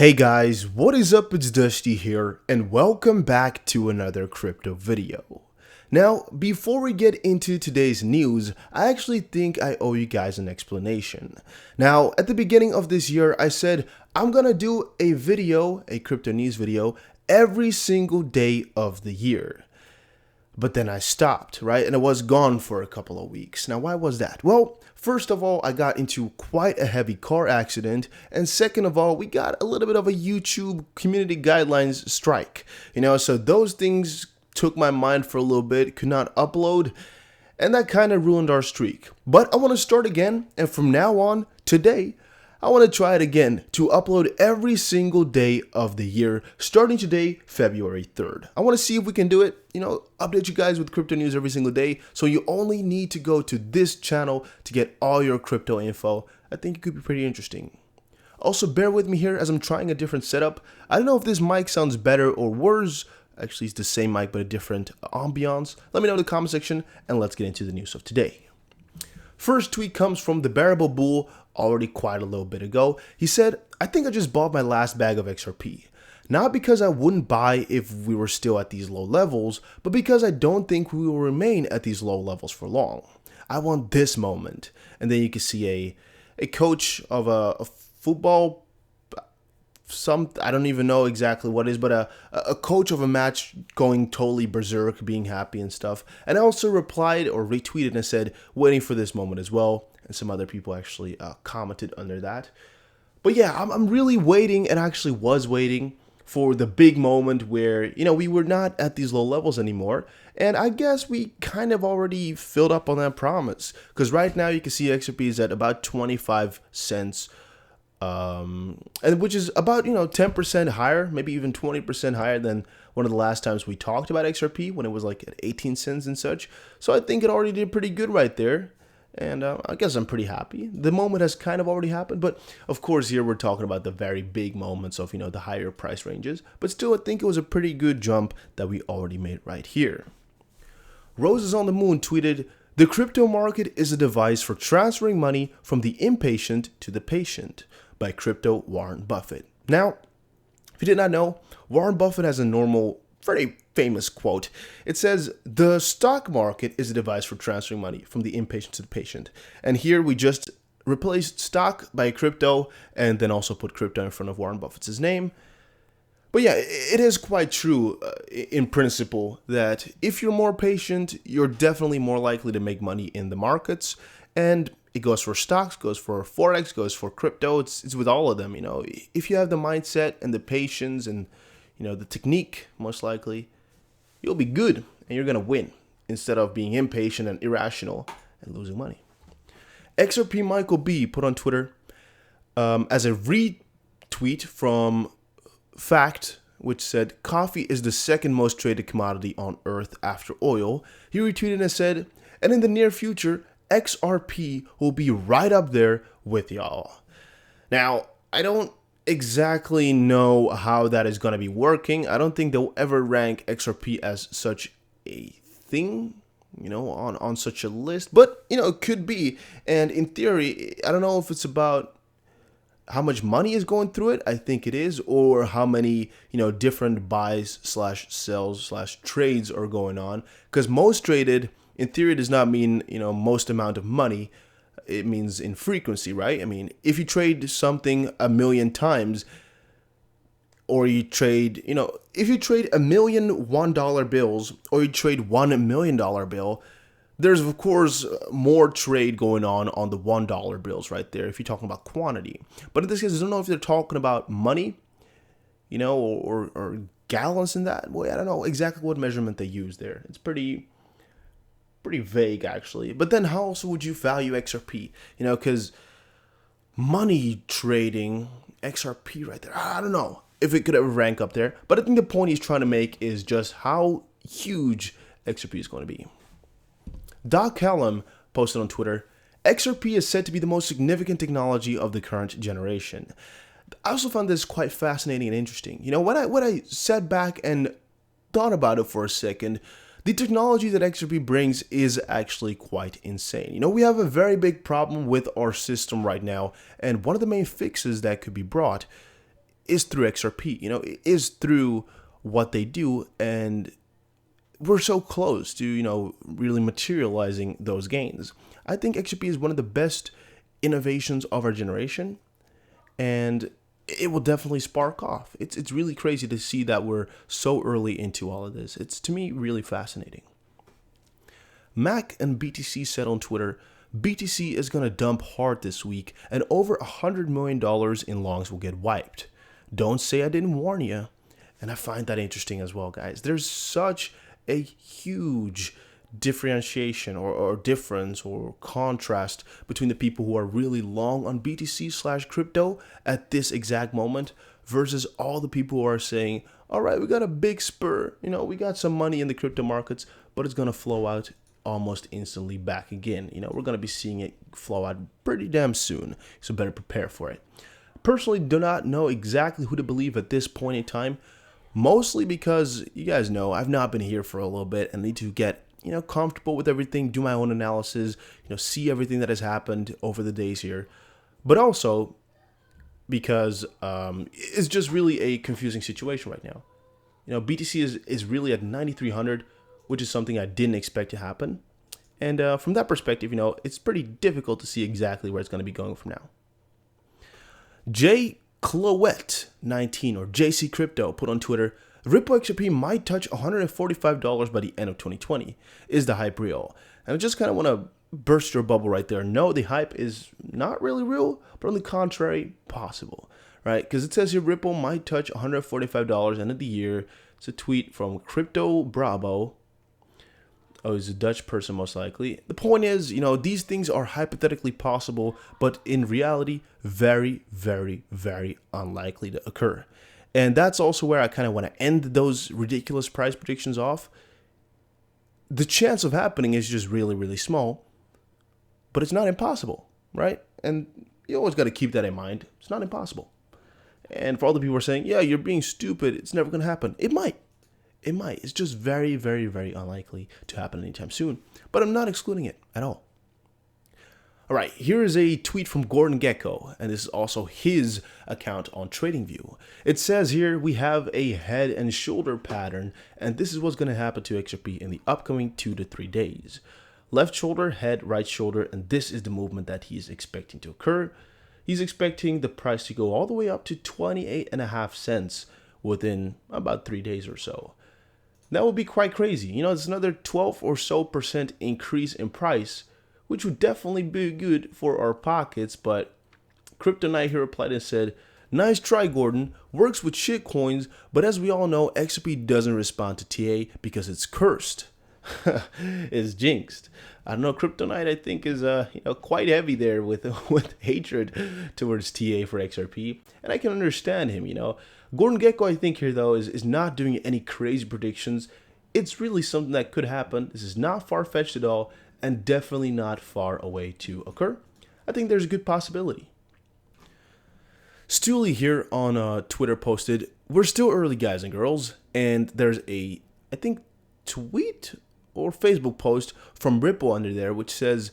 Hey guys, what is up? It's Dusty here, and welcome back to another crypto video. Now, before we get into today's news, I actually think I owe you guys an explanation. Now, at the beginning of this year, I said I'm gonna do a video, a crypto news video, every single day of the year. But then I stopped, right? And I was gone for a couple of weeks. Now, why was that? Well, first of all, I got into quite a heavy car accident. And second of all, we got a little bit of a YouTube community guidelines strike. So those things took my mind for a little bit, could not upload, and that kind of ruined our streak. But I want to start again. And from now on, today, I want to try it again to upload every single day of the year, starting today, February 3rd. I want to see if we can do it, update you guys with crypto news every single day. So you only need to go to this channel to get all your crypto info. I think it could be pretty interesting. Also, bear with me here as I'm trying a different setup. I don't know if this mic sounds better or worse. Actually, it's the same mic, but a different ambiance. Let me know in the comment section, and let's get into the news of today. First tweet comes from the Bearable Bull already quite a little bit ago. He said, I think I just bought my last bag of XRP. Not because I wouldn't buy if we were still at these low levels, but because I don't think we will remain at these low levels for long. I want this moment. And then you can see a coach of a football, I don't even know exactly what it is, but a coach of a match going totally berserk, being happy and stuff. And I also replied or retweeted and said, waiting for this moment as well. And some other people actually commented under that. But yeah, I'm really waiting, and actually was waiting for the big moment where, we were not at these low levels anymore. And I guess we kind of already filled up on that promise. Because right now you can see XRP is at about 25 cents. And which is about 10% higher, maybe even 20% higher than one of the last times we talked about XRP, when it was like at 18 cents and such. So I think it already did pretty good right there, and I guess I'm pretty happy. The moment has kind of already happened, but of course here we're talking about the very big moments of the higher price ranges. But still, I think it was a pretty good jump that we already made right here. Roses on the Moon tweeted, "The crypto market is a device for transferring money from the impatient to the patient," by crypto Warren Buffett. Now, if you did not know, Warren Buffett has a very famous quote. It says, "The stock market is a device for transferring money from the impatient to the patient." And here we just replaced stock by crypto, and then also put crypto in front of Warren Buffett's name. But yeah, it is quite true in principle that if you're more patient, you're definitely more likely to make money in the markets. And it goes for stocks, goes for Forex, goes for crypto. It's with all of them, If you have the mindset and the patience and, the technique, most likely, you'll be good and you're going to win instead of being impatient and irrational and losing money. XRP Michael B put on Twitter as a retweet from Fact, which said, "Coffee is the second most traded commodity on earth after oil." He retweeted and said, "And in the near future, XRP will be right up there with y'all." Now, I don't exactly know how that is going to be working. I don't think they'll ever rank XRP as such a thing, on such a list. But, it could be. And in theory, I don't know if it's about how much money is going through it. I think it is. Or how many, different buys / sells / trades are going on. Because most traded, in theory, does not mean, most amount of money. It means in frequency, right? I mean, if you trade something 1,000,000 times, or you trade, if you trade 1,000,000 $1 bills, or you trade $1 million bill, there's of course more trade going on the $1 bills right there, if you're talking about quantity. But in this case, I don't know if they're talking about money, or gallons in that. Well, I don't know exactly what measurement they use there. It's pretty vague, actually. But then how else would you value XRP? Because money trading, XRP right there, I don't know if it could ever rank up there. But I think the point he's trying to make is just how huge XRP is going to be. Doc Callum posted on Twitter, "XRP is said to be the most significant technology of the current generation." I also found this quite fascinating and interesting. When I sat back and thought about it for a second, the technology that XRP brings is actually quite insane. We have a very big problem with our system right now, and one of the main fixes that could be brought is through XRP, it is through what they do, and we're so close to, really materializing those gains. I think XRP is one of the best innovations of our generation, and it will definitely spark off. It's really crazy to see that we're so early into all of this. It's, to me, really fascinating. Mac and BTC said on Twitter, BTC is going to dump hard this week, and over $100 million in longs will get wiped. Don't say I didn't warn you. And I find that interesting as well, guys. There's such a huge differentiation or difference or contrast between the people who are really long on BTC/crypto at this exact moment versus all the people who are saying, all right, we got a big spur, we got some money in the crypto markets, but it's going to flow out almost instantly back again. We're going to be seeing it flow out pretty damn soon, so better prepare for it. Personally, do not know exactly who to believe at this point in time, mostly because you guys know I've not been here for a little bit and need to get comfortable with everything, do my own analysis, see everything that has happened over the days here, but also because it's just really a confusing situation right now. BTC is really at 9,300, which is something I didn't expect to happen. And from that perspective, it's pretty difficult to see exactly where it's going to be going from now. J. Cloet 19 or JC Crypto put on Twitter, Ripple XRP might touch $145 by the end of 2020. Is the hype real? And I just kind of want to burst your bubble right there. No, the hype is not really real, but on the contrary, possible, right? Because it says here Ripple might touch $145 end of the year. It's a tweet from Crypto Bravo. Oh, he's a Dutch person, most likely. The point is, these things are hypothetically possible, but in reality, very, very, very unlikely to occur. And that's also where I kind of want to end those ridiculous price predictions off. The chance of happening is just really, really small, but it's not impossible, right? And you always got to keep that in mind. It's not impossible. And for all the people who are saying, yeah, you're being stupid, it's never going to happen. It might. It might. It's just very, very, very unlikely to happen anytime soon. But I'm not excluding it at all. All right, here is a tweet from Gordon Gekko, and this is also his account on TradingView. It says here we have a head and shoulder pattern, and this is what's going to happen to XRP in the upcoming 2 to 3 days. Left shoulder, head, right shoulder, and this is the movement that he's expecting to occur. He's expecting the price to go all the way up to 28.5 cents within about 3 days or so. That would be quite crazy. It's another 12% or so increase in price, which would definitely be good for our pockets. But Crypto Knight here replied and said, nice try, Gordon. Works with shit coins, but as we all know, XRP doesn't respond to TA because it's cursed. It's jinxed. I don't know, Crypto Knight I think is quite heavy there with hatred towards TA for XRP, and I can understand him. Gordon Gekko I think here though is not doing any crazy predictions. It's really something that could happen. This is not far-fetched at all, and definitely not far away to occur. I think there's a good possibility. Stooley here on Twitter posted, we're still early, guys and girls, and there's a, I think, tweet or Facebook post from Ripple under there which says,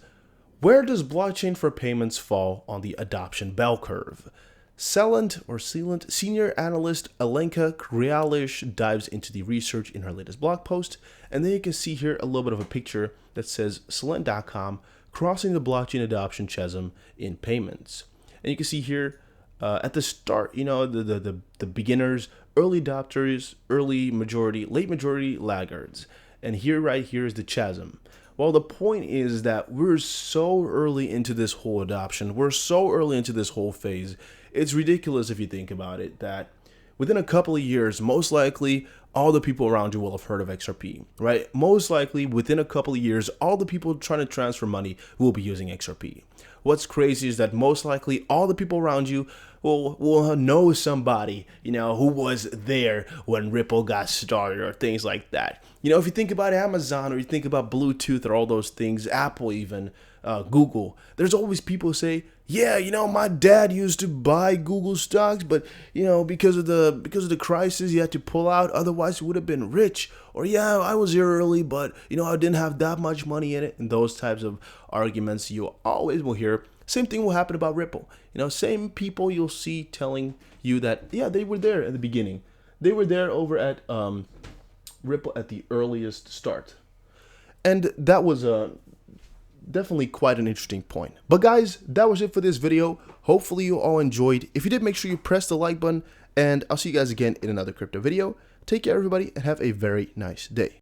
where does blockchain for payments fall on the adoption bell curve? Sealant senior analyst Alenka Krialish dives into the research in her latest blog post, and then you can see here a little bit of a picture that says Sealant.com crossing the blockchain adoption chasm in payments. And you can see here at the start, the beginners, early adopters, early majority, late majority laggards. And here, right here is the chasm. Well, the point is that we're so early into this whole adoption. We're so early into this whole phase. It's ridiculous if you think about it that within a couple of years, most likely all the people around you will have heard of XRP, right? Most likely within a couple of years, all the people trying to transfer money will be using XRP. What's crazy is that most likely all the people around you will know somebody, who was there when Ripple got started or things like that. If you think about Amazon or you think about Bluetooth or all those things, Apple even, Google, there's always people who say, yeah, my dad used to buy Google stocks, but because of the crisis, he had to pull out. Otherwise, he would have been rich. Or yeah, I was here early, but I didn't have that much money in it. And those types of arguments you always will hear. Same thing will happen about Ripple. Same people you'll see telling you that, yeah, they were there at the beginning. They were there over at Ripple at the earliest start. And that was definitely quite an interesting point. But guys, that was it for this video. Hopefully you all enjoyed. If you did, make sure you press the like button, and I'll see you guys again in another crypto video. Take care, everybody, and have a very nice day.